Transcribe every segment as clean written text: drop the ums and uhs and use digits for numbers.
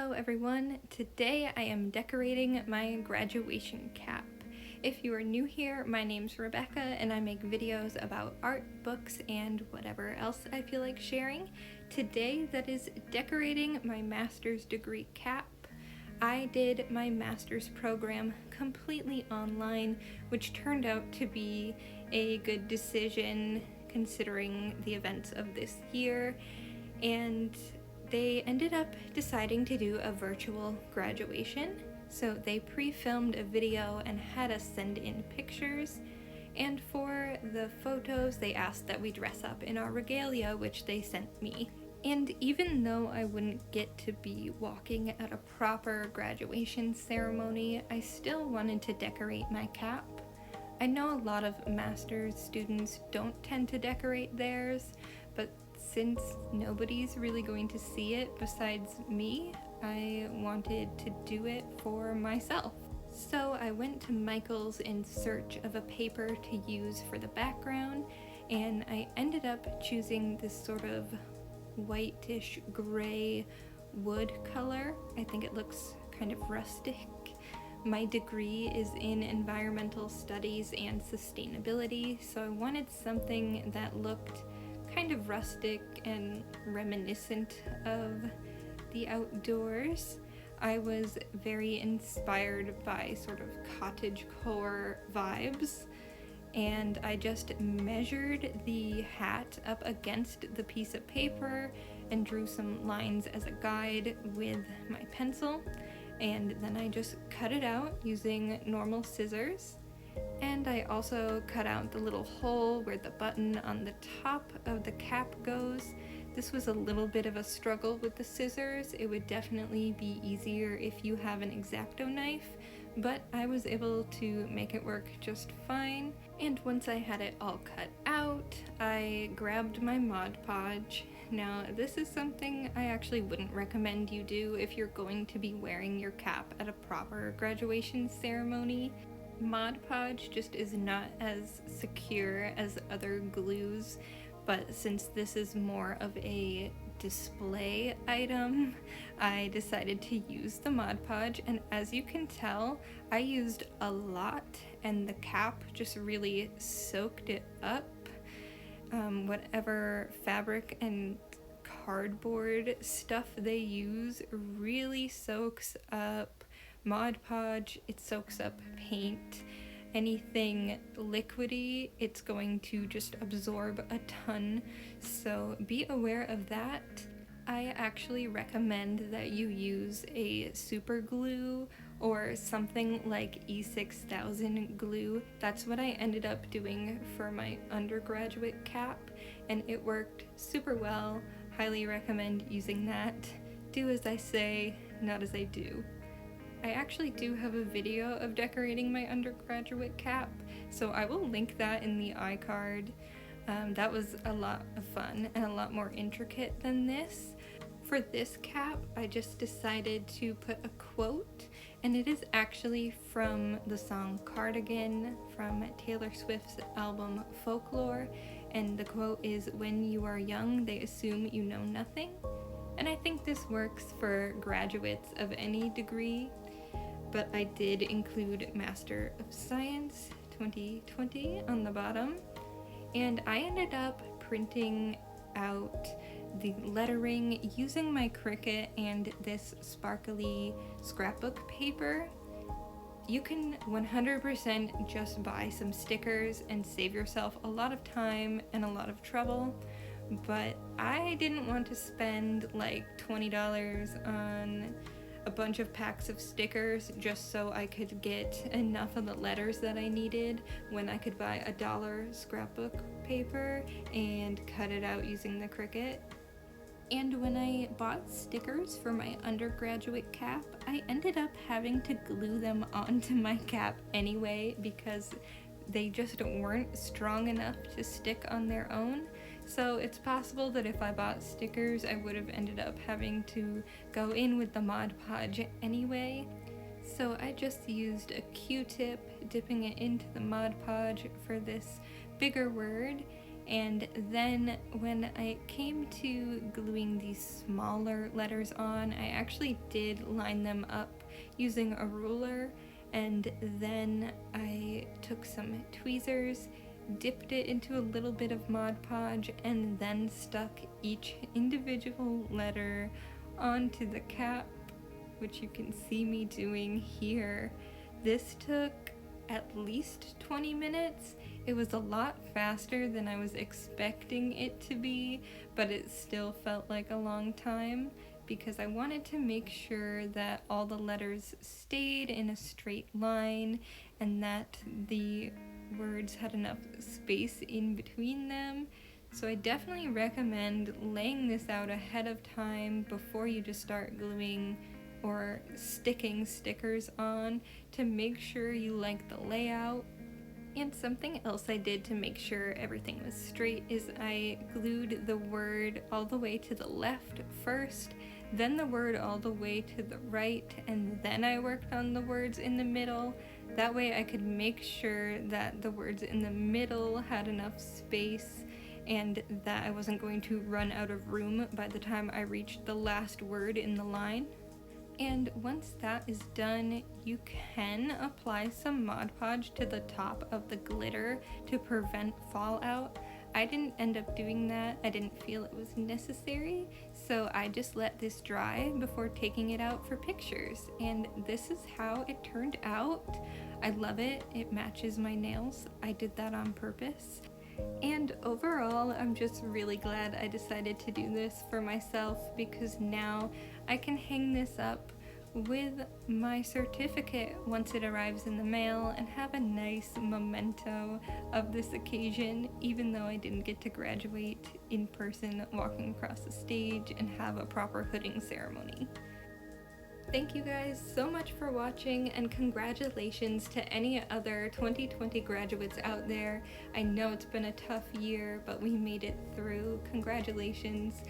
Hello everyone, today I am decorating my graduation cap. If you are new here, my name's Rebecca and I make videos about art, books, and whatever else I feel like sharing. Today that is decorating my master's degree cap. I did my master's program completely online, which turned out to be a good decision considering the events of this year, and they ended up deciding to do a virtual graduation. So they pre-filmed a video and had us send in pictures, and for the photos they asked that we dress up in our regalia, which they sent me. And even though I wouldn't get to be walking at a proper graduation ceremony, I still wanted to decorate my cap. I know a lot of master's students don't tend to decorate theirs, but since nobody's really going to see it besides me, I wanted to do it for myself. So I went to Michael's in search of a paper to use for the background, and I ended up choosing this sort of whitish gray wood color. I think it looks kind of rustic. My degree is in environmental studies and sustainability, so I wanted something that looked kind of rustic and reminiscent of the outdoors. I was very inspired by sort of cottagecore vibes, and I just measured the hat up against the piece of paper and drew some lines as a guide with my pencil, and then I just cut it out using normal scissors. And I also cut out the little hole where the button on the top of the cap goes. This was a little bit of a struggle with the scissors. It would definitely be easier if you have an X-Acto knife, but I was able to make it work just fine. And once I had it all cut out, I grabbed my Mod Podge. Now, this is something I actually wouldn't recommend you do if you're going to be wearing your cap at a proper graduation ceremony. Mod Podge just is not as secure as other glues, but since this is more of a display item, I decided to use the Mod Podge, and as you can tell, I used a lot and the cap just really soaked it up. Whatever fabric and cardboard stuff they use really soaks up Mod Podge. It soaks up paint. Anything liquidy, it's going to just absorb a ton, so be aware of that. I actually recommend that you use a super glue or something like E6000 glue. That's what I ended up doing for my undergraduate cap, and it worked super well. Highly recommend using that. Do as I say, not as I do. I actually do have a video of decorating my undergraduate cap, so I will link that in the iCard. That was a lot of fun and a lot more intricate than this. For this cap, I just decided to put a quote, and it is actually from the song Cardigan from Taylor Swift's album Folklore, and the quote is, "When you are young, they assume you know nothing." And I think this works for graduates of any degree, but I did include Master of Science 2020 on the bottom, and I ended up printing out the lettering using my Cricut and this sparkly scrapbook paper. You can 100% just buy some stickers and save yourself a lot of time and a lot of trouble, but I didn't want to spend like $20 on a bunch of packs of stickers just so I could get enough of the letters that I needed when I could buy $1 scrapbook paper and cut it out using the Cricut. And when I bought stickers for my undergraduate cap, I ended up having to glue them onto my cap anyway because they just weren't strong enough to stick on their own. So it's possible that if I bought stickers, I would have ended up having to go in with the Mod Podge anyway. So I just used a Q-tip, dipping it into the Mod Podge for this bigger word, And then when I came to gluing these smaller letters on, I actually did line them up using a ruler, and then I took some tweezers, dipped it into a little bit of Mod Podge, and then stuck each individual letter onto the cap, which you can see me doing here. This took at least 20 minutes. It was a lot faster than I was expecting it to be, but it still felt like a long time because I wanted to make sure that all the letters stayed in a straight line and that the words had enough space in between them. So I definitely recommend laying this out ahead of time before you just start gluing or sticking stickers on to make sure you like the layout. And something else I did to make sure everything was straight is I glued the word all the way to the left first, then the word all the way to the right, and then I worked on the words in the middle. That way I could make sure that the words in the middle had enough space and that I wasn't going to run out of room by the time I reached the last word in the line. And once that is done, you can apply some Mod Podge to the top of the glitter to prevent fallout. I didn't end up doing that. I didn't feel it was necessary, so I just let this dry before taking it out for pictures. And this is how it turned out. I love it. It matches my nails. I did that on purpose. And overall, I'm just really glad I decided to do this for myself because now I can hang this up with my certificate once it arrives in the mail and have a nice memento of this occasion, even though I didn't get to graduate in person walking across the stage and have a proper hooding ceremony. Thank you guys so much for watching, and congratulations to any other 2020 graduates out there. I know it's been a tough year, but we made it through. Congratulations,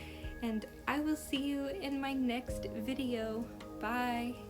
and I will see you in my next video. Bye!